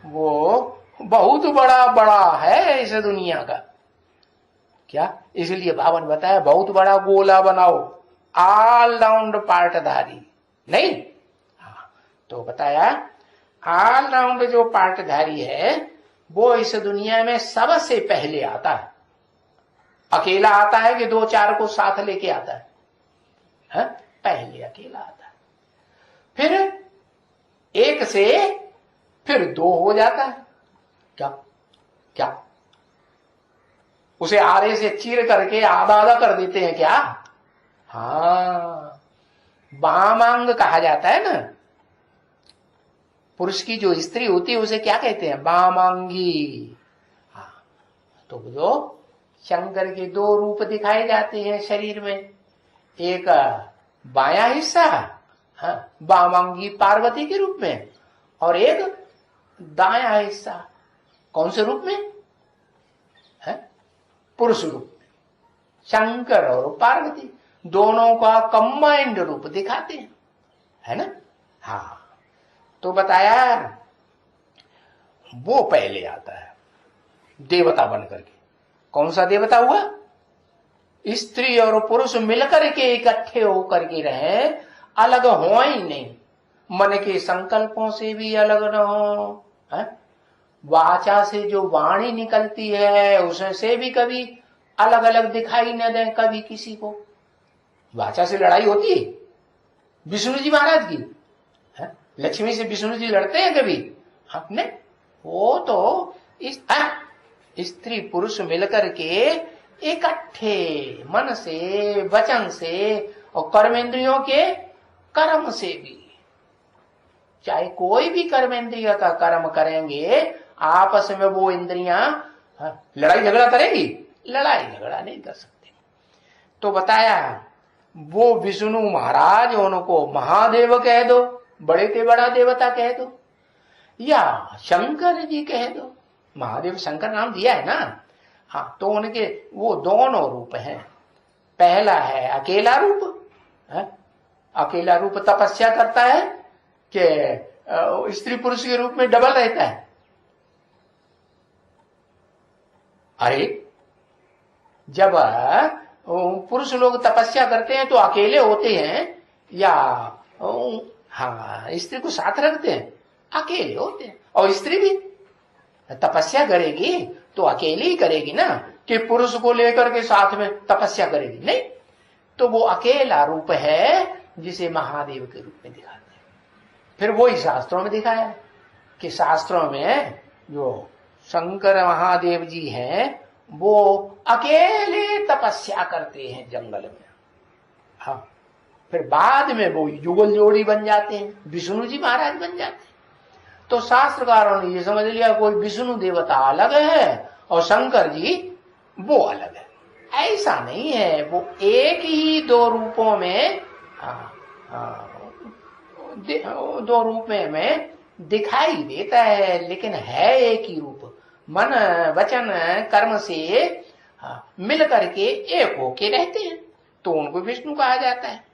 वो बहुत बड़ा बड़ा है इस दुनिया का। क्या? इसलिए बावन बताया बहुत बड़ा गोला बनाओ, ऑल राउंड पार्टधारी नहीं। हाँ, तो बताया ऑल राउंड जो पार्टधारी है वो इस दुनिया में सबसे पहले आता है। अकेला आता है कि दो चार को साथ लेके आता है? हाँ? पहले अकेला आता है, फिर एक से फिर दो हो जाता है। क्या क्या उसे आरे से चीर करके आधा आधा कर देते हैं क्या? हाँ, वामांग कहा जाता है ना। पुरुष की जो स्त्री होती है उसे क्या कहते हैं? वामांगी। हाँ, तो जो शंकर के दो रूप दिखाए जाते हैं शरीर में, एक बायां हिस्सा वामांगी पार्वती के रूप में और एक दायां हिस्सा कौन से रूप में है? पुरुष रूप में। शंकर और पार्वती दोनों का कंबाइंड रूप दिखाते हैं, है ना। हाँ, तो बताया वो पहले आता है देवता बनकर के। कौन सा देवता हुआ? स्त्री और पुरुष मिलकर के इकट्ठे होकर के रहे, अलग हो ही नहीं। मन के संकल्पों से भी अलग न हो, वाचा से जो वाणी निकलती है उससे भी कभी अलग अलग दिखाई न दे कभी किसी को। वाचा से लड़ाई होती है विष्णु जी महाराज की, लक्ष्मी से विष्णु जी लड़ते हैं कभी? नहीं, वो तो स्त्री पुरुष मिलकर के इकट्ठे मन से, वचन से और कर्मेंद्रियों के कर्म से भी, चाहे कोई भी कर्मेंद्रिय का कर्म करेंगे, आपस में वो इंद्रियां लड़ाई झगड़ा करेंगी? लड़ाई झगड़ा नहीं कर सकते। तो बताया वो विष्णु महाराज, उनको महादेव कह दो, बड़े से बड़ा देवता कह दो, या शंकर जी कह दो। महादेव शंकर नाम दिया है ना। हाँ, तो उनके वो दोनों रूप हैं। पहला है अकेला रूप, अकेला रूप तपस्या करता है कि स्त्री पुरुष के रूप में डबल रहता है? अरे जब पुरुष लोग तपस्या करते हैं तो अकेले होते हैं या हाँ स्त्री को साथ रखते हैं? अकेले होते हैं। और स्त्री भी तपस्या करेगी तो अकेले ही करेगी ना, कि पुरुष को लेकर के साथ में तपस्या करेगी? नहीं, तो वो अकेला रूप है जिसे महादेव के रूप में दिखाते हैं। फिर वही शास्त्रों में दिखाया कि शास्त्रों में जो शंकर महादेव जी हैं वो अकेले तपस्या करते हैं जंगल में। हाँ, फिर बाद में वो युगल जोड़ी बन जाते हैं, विष्णु जी महाराज बन जाते हैं। तो शास्त्रकारों ने ये समझ लिया कोई विष्णु देवता अलग है और शंकर जी वो अलग है। ऐसा नहीं है, वो एक ही दो रूपों में दो रूप में दिखाई देता है, लेकिन है एक ही रूप। मन वचन कर्म से मिल करके एक होके रहते हैं, तो उनको विष्णु कहा जाता है।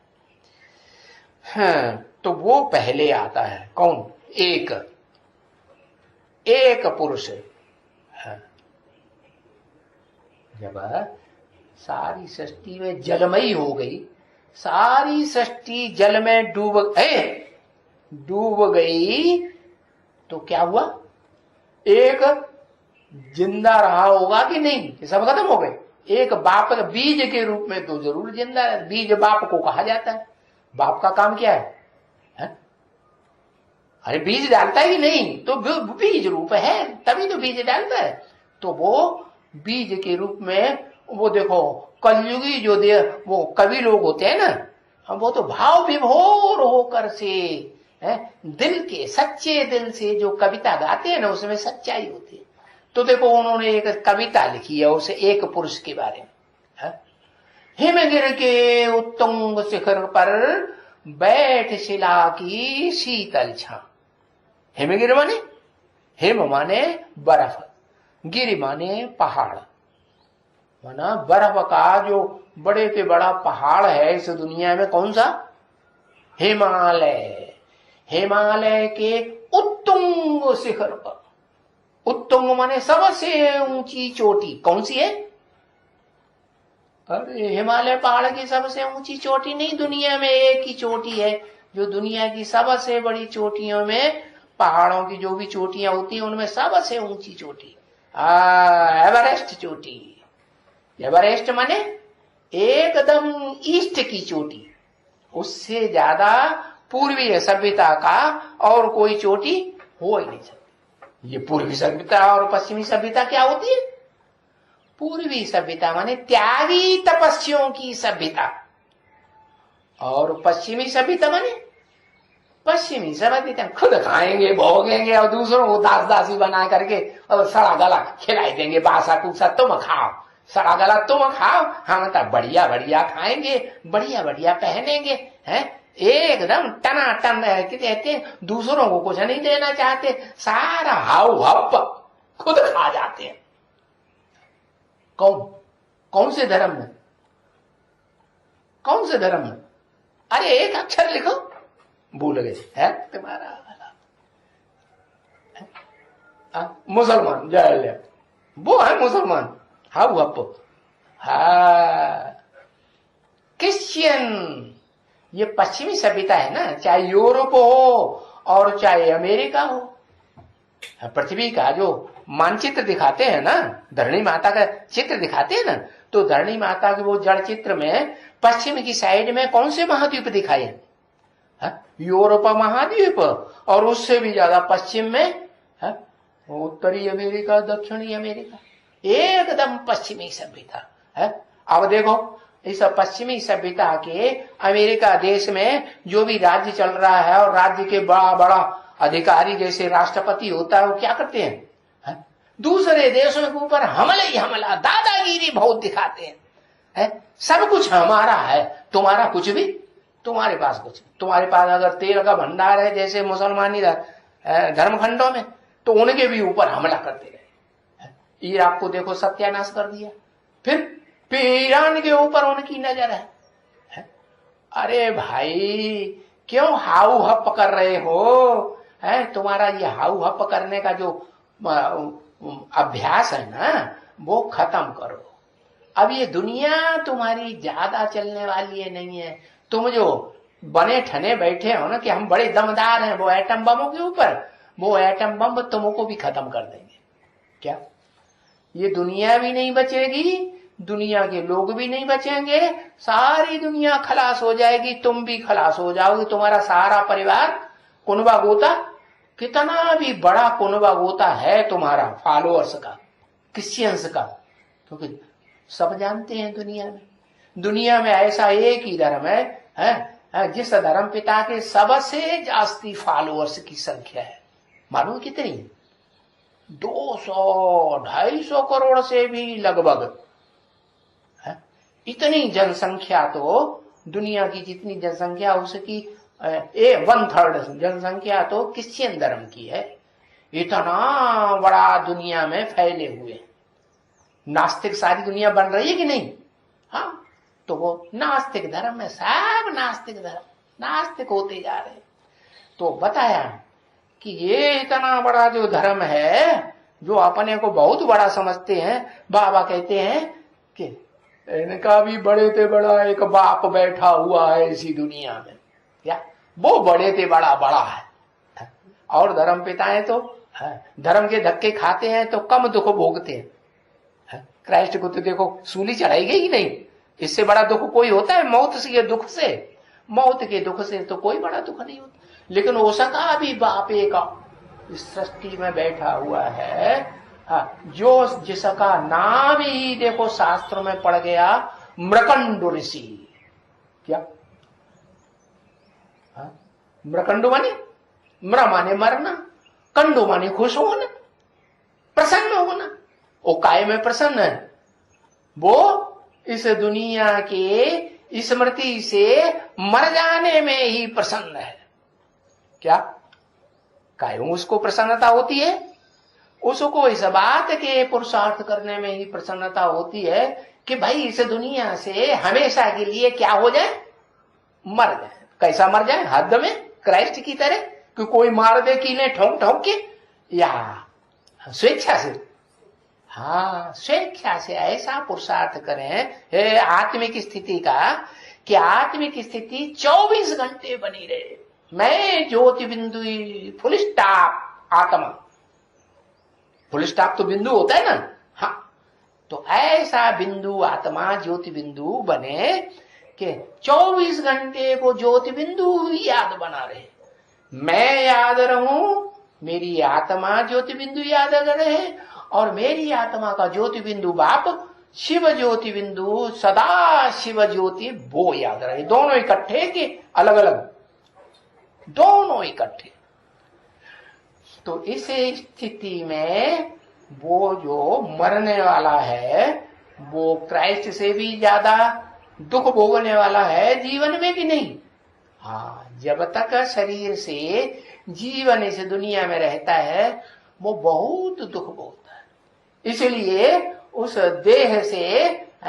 हाँ, तो वो पहले आता है। कौन? एक पुरुष। हाँ, जब सारी सृष्टि में जलमयी हो गई, सारी सृष्टि जल में डूब गई, तो क्या हुआ? एक जिंदा रहा होगा कि नहीं? सब खत्म हो गए। एक बाप बीज के रूप में तो जरूर जिंदा है। बीज बाप को कहा जाता है। बाप का काम क्या है? अरे बीज डालता है कि नहीं? तो बीज रूप है, तभी तो बीज डालता है। तो वो बीज के रूप में वो देखो कलयुगी जो वो कवि लोग होते हैं ना, वो तो भाव विभोर होकर से दिल के सच्चे दिल से जो कविता गाते हैं ना, उसमें सच्चाई होती है। तो देखो उन्होंने एक कविता लिखी है उसे एक पुरुष के बारे में। हिमगिर के उत्तुंग शिखर पर बैठ शिला की शीतल छां। हिमगिर माने, हिम माने बर्फ, गिरि माने पहाड़, माना बर्फ का जो बड़े से बड़ा पहाड़ है इस दुनिया में, कौन सा? हिमालय। हिमालय के उत्तुंग शिखर पर, उत्तुंग माने सबसे ऊंची चोटी, कौन सी है? अरे हिमालय पहाड़ की सबसे ऊंची चोटी नहीं, दुनिया में एक ही चोटी है जो दुनिया की सबसे बड़ी चोटियों में, पहाड़ों की जो भी चोटियां होती हैं उनमें सबसे ऊंची चोटी एवरेस्ट चोटी। एवरेस्ट माने एकदम ईस्ट की चोटी, उससे ज्यादा पूर्वीय सभ्यता का और कोई चोटी हो ही नहीं सकती। ये पूर्वी सभ्यता और पश्चिमी सभ्यता क्या होती है? पूर्वी सभ्यता माने त्यागी तपस्वियों की सभ्यता, और पश्चिमी सभ्यता माने पश्चिमी सभ्यता खुद खाएंगे भोगेंगे और दूसरों को दास दासी बना करके और सड़ा गला खिलाई देंगे, बासा कुसा तुम खाओ, सड़ा गला तुम खाओ, हम तो बढ़िया बढ़िया खाएंगे, बढ़िया बढ़िया पहनेंगे, हैं एकदम टना टन कहते हैं, दूसरों को कुछ नहीं देना चाहते, सारा हाउ हप खुद खा जाते हैं। कौन से धर्म में? कौन से धर्म में? अरे एक अक्षर लिखो, भूल गए है तुम्हारा मुसलमान, जय, वो है मुसलमान, हाउ हप। क्रिश्चियन, ये पश्चिमी सभ्यता है ना, चाहे यूरोप हो और चाहे अमेरिका हो। पृथ्वी का जो मानचित्र दिखाते हैं ना, धरणी माता का चित्र दिखाते हैं ना, तो धरणी माता के वो जड़ चित्र में पश्चिम की साइड में कौन से महाद्वीप दिखाए हैं? यूरोप महाद्वीप, और उससे भी ज्यादा पश्चिम में उत्तरी अमेरिका, दक्षिणी अमेरिका, एकदम पश्चिमी सभ्यता है। अब देखो इस पश्चिमी सभ्यता के अमेरिका देश में जो भी राज्य चल रहा है, और राज्य के बड़ा बड़ा अधिकारी जैसे राष्ट्रपति होता है, वो क्या करते हैं? दूसरे देशों के ऊपर हमला ही हमला, दादागिरी बहुत दिखाते हैं। सब कुछ हमारा है, तुम्हारा कुछ भी, तुम्हारे पास कुछ, तुम्हारे पास अगर तेल का भंडार है जैसे मुसलमानी धर्मखंडों में, तो उनके भी ऊपर हमला करते रहे। इराक को देखो सत्यानाश कर दिया, फिर ईरान के ऊपर उनकी नजर है। अरे भाई क्यों हाउ हप कर रहे हो? तुम्हारा ये हाउ हप करने का जो अभ्यास है ना, वो खत्म करो। अब ये दुनिया तुम्हारी ज्यादा चलने वाली है नहीं है। तुम जो बने ठने बैठे हो ना कि हम बड़े दमदार हैं, वो एटम बमों के ऊपर, वो एटम बम तुमको भी खत्म कर देंगे। क्या ये दुनिया भी नहीं बचेगी, दुनिया के लोग भी नहीं बचेंगे, सारी दुनिया खलास हो जाएगी, तुम भी खलास हो जाओगे, तुम्हारा सारा परिवार, कुनबा गोता, कितना भी बड़ा कुनबा गोता है तुम्हारा फॉलोअर्स का, क्रिश्चियंस का, क्योंकि सब जानते हैं दुनिया में ऐसा एक ही धर्म है जिस धर्म पिता के सबसे जास्ती फॉलोअर्स की संख्या है। मालूम कितनी? 200-250 करोड़ से भी लगभग। इतनी जनसंख्या, तो दुनिया की जितनी जनसंख्या उसकी 1/3 जनसंख्या तो क्रिश्चियन धर्म की है। इतना बड़ा दुनिया में फैले हुए। नास्तिक सारी दुनिया बन रही है कि नहीं? हाँ, तो वो नास्तिक धर्म है, सब नास्तिक धर्म, नास्तिक होते जा रहे। तो बताया कि ये इतना बड़ा जो धर्म है, जो अपने को बहुत बड़ा समझते हैं, बाबा कहते हैं कि इनका भी बड़े से बड़ा एक बाप बैठा हुआ है इसी दुनिया में। क्या वो बड़े से बड़ा है? और धर्म पिताएं तो धर्म के धक्के खाते हैं तो कम दुख भोगते हैं। क्राइस्ट को तो देखो सूली चढ़ाई गई नहीं, इससे बड़ा दुख कोई होता है? मौत से दुख से, मौत के दुख से तो कोई बड़ा दुख नहीं होता। लेकिन उसका भी बाप एक इस सृष्टि में बैठा हुआ है, जो जिसका नाम ही देखो शास्त्र में पड़ गया, मृकंडु ऋषि। क्या मृकंडु माने? म्र माने मरना, कंडु माने खुश होना, प्रसन्न होना। वो काय में प्रसन्न है? वो इस दुनिया के स्मृति से मर जाने में ही प्रसन्न है। क्या काय उसको प्रसन्नता होती है? उसको इस बात के पुरुषार्थ करने में ही प्रसन्नता होती है कि भाई इस दुनिया से हमेशा के लिए क्या हो जाए, मर जाए। कैसा मर जाए? हद में, क्राइस्ट की तरह, कि कोई मार दे कीले ठोक ठोक के, या स्वेच्छा से? हाँ, स्वेच्छा से ऐसा पुरुषार्थ करें आत्मिक स्थिति का कि आत्मिक स्थिति 24 घंटे बनी रहे। मैं ज्योति बिंदु, फुल स्टॉप आत्मा। फुल स्टॉप तो बिंदु होता है ना। हाँ, तो ऐसा बिंदु आत्मा ज्योति बिंदु बने कि 24 घंटे वो ज्योति बिंदु ही याद बना रहे। मैं याद रहूं, मेरी आत्मा ज्योति बिंदु याद रहे, और मेरी आत्मा का ज्योति बिंदु बाप शिव ज्योति बिंदु, सदा शिव ज्योति, वो याद रहे। दोनों इकट्ठे कि अलग अलग? दोनों इकट्ठे। तो इस स्थिति में वो जो मरने वाला है वो क्राइस्ट से भी ज्यादा दुख भोगने वाला है जीवन में कि नहीं? हाँ, जब तक शरीर से जीवन इस दुनिया में रहता है वो बहुत दुख भोगता है। इसलिए उस देह से,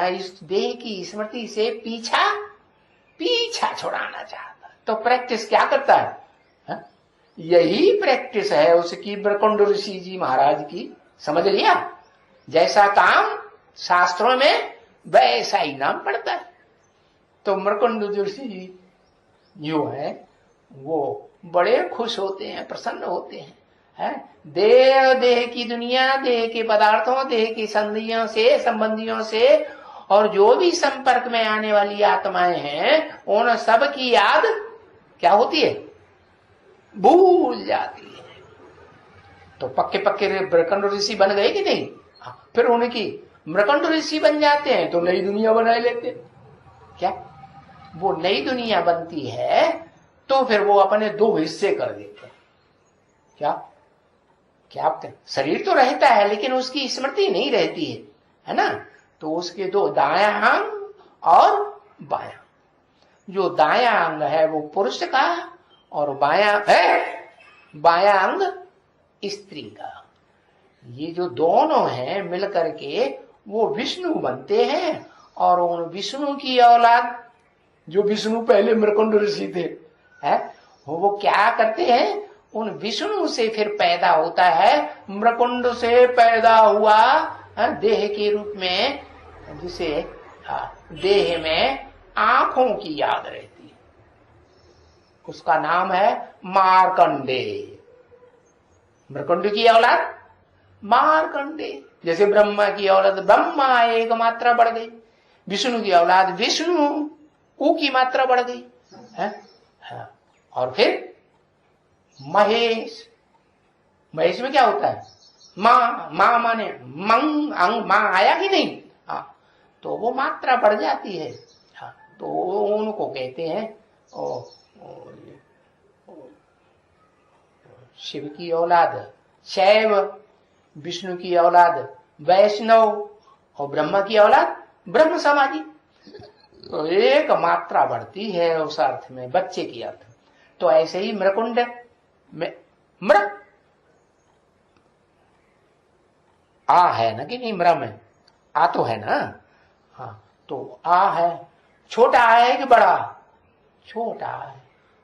इस देह की स्मृति से पीछा छुड़ाना चाहता है। तो प्रैक्टिस क्या करता है? यही प्रैक्टिस है उसकी मृकुंड ऋषि जी महाराज की। समझ लिया? जैसा काम शास्त्रों में वैसा ही नाम पड़ता है। तो मृकुंड ऋषि जी जो है वो बड़े खुश होते हैं, प्रसन्न होते हैं। देह की दुनिया, देह के पदार्थों, देह की संधियों से, संबंधियों से, और जो भी संपर्क में आने वाली आत्माएं हैं उन सब की याद क्या होती है? भूल जाती है। तो पक्के पक्के मृकुंड ऋषि बन गए कि नहीं? फिर उनकी मृकुंड ऋषि बन जाते हैं तो नई दुनिया बना लेते हैं। क्या वो नई दुनिया बनती है तो फिर वो अपने दो हिस्से कर देते हैं। क्या शरीर तो रहता है लेकिन उसकी स्मृति नहीं रहती है ना? तो उसके दो, दायां अंग और बायां। जो दायां अंग है वो पुरुष का और बायां अंग स्त्री का। ये जो दोनों हैं मिलकर के वो विष्णु बनते हैं, और उन विष्णु की औलाद, जो विष्णु पहले मृकुंड ऋषि थे, वो क्या करते हैं? उन विष्णु से फिर पैदा होता है, मृकुंड से पैदा हुआ देह के रूप में, जिसे देह में आंखों की याद रहती है, उसका नाम है मार्कंडेय। मृकुंड की औलाद मार्कंडेय। जैसे ब्रह्मा की औलाद ब्रह्मा एक मात्रा बढ़ गई, विष्णु की औलाद विष्णु ऊ की मात्रा बढ़ गई है? और फिर महेश में क्या होता है? माँ माने मंग अंग, माँ आया कि नहीं? हाँ, तो वो मात्रा बढ़ जाती है। हाँ, तो उनको कहते हैं शिव की औलाद शैव, विष्णु की औलाद वैष्णव, और ब्रह्मा की औलाद ब्रह्म समाधि। तो एक मात्रा बढ़ती है उस अर्थ में, बच्चे की अर्थ। तो ऐसे ही मृकुंड में आ है ना कि नहीं? म्र में आ तो है ना? हाँ, तो आ है, छोटा है कि बड़ा? छोटा है।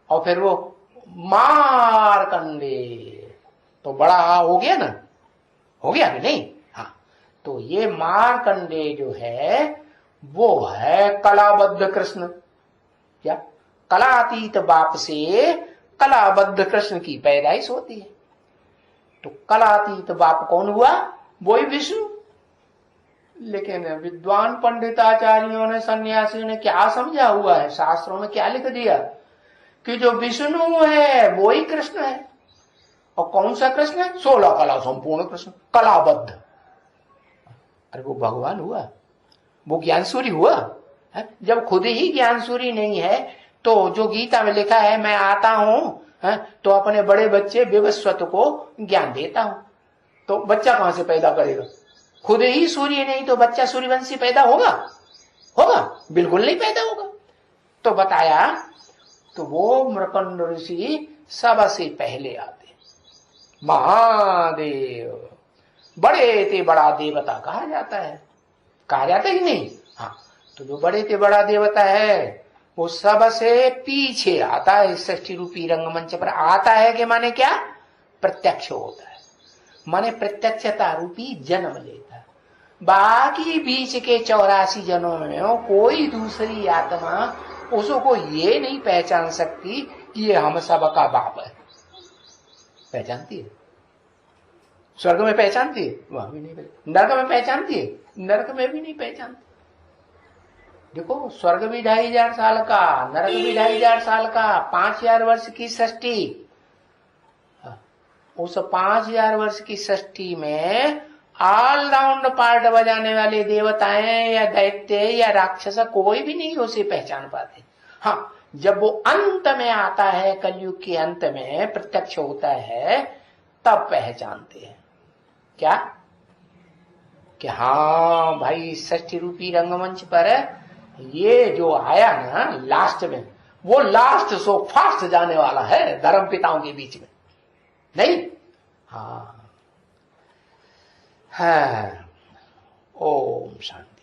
और फिर वो मारकंडे, तो बड़ा आ हो गया ना? हो गया कि नहीं? हाँ, तो ये मारकंडे जो है वो है कलाबद्ध कृष्ण। क्या? कलातीत बाप से कलाबद्ध कृष्ण की पैदाइश होती है। तो कलातीत बाप कौन हुआ? वही विष्णु। लेकिन विद्वान पंडिताचार्यों ने, सन्यासियों ने क्या समझा हुआ है, शास्त्रों में क्या लिख दिया कि जो विष्णु है वो ही कृष्ण है। और कौन सा कृष्ण है? 16 कला संपूर्ण कृष्ण, कलाबद्ध। अरे वो भगवान हुआ, वो ज्ञानसूरी हुआ है? जब खुद ही ज्ञानसूरी नहीं है तो जो गीता में लिखा है मैं आता हूं तो अपने बड़े बच्चे विवस्वत को ज्ञान देता हूं, तो बच्चा कहां से पैदा करेगा? खुद ही सूर्य नहीं तो बच्चा सूर्यवंशी पैदा होगा? बिल्कुल नहीं पैदा होगा। तो बताया, तो वो मृकुंड ऋषि सबसे पहले आते। महादेव बड़े ते बड़ा देवता कहा जाता है, कहा जाता है कि नहीं? हाँ, तो जो बड़े ते बड़ा देवता है वो सबसे पीछे आता है, षष्ठी रूपी रंगमंच पर आता है कि माने क्या? प्रत्यक्ष होता है, माने प्रत्यक्षता रूपी जन्म लेता है। बाकी बीच के 84 जन्मों में कोई दूसरी आत्मा उसको ये नहीं पहचान सकती कि ये हम सबका बाप है। पहचानती है? स्वर्ग में पहचानती है? वहां भी नहीं पहचानती। नरक में पहचानती है? नरक में भी नहीं पहचानती। देखो, स्वर्ग भी 2500 साल का, नरक भी 2500 साल का, 5000 वर्ष की सृष्टि। उस 5000 वर्ष की सृष्टि में ऑलराउंड पार्ट बजाने वाले देवताएं या दैत्य या राक्षस कोई भी नहीं उसे पहचान पाते। हाँ, जब वो अंत में आता है, कलयुग के अंत में प्रत्यक्ष होता है, तब पहचानते हैं। क्या? कि हाँ भाई, षष्ठी रूपी रंगमंच पर ये जो आया ना लास्ट में, वो लास्ट सो फास्ट जाने वाला है धर्म पिताओं के बीच में, नहीं? हाँ, ओम शांति।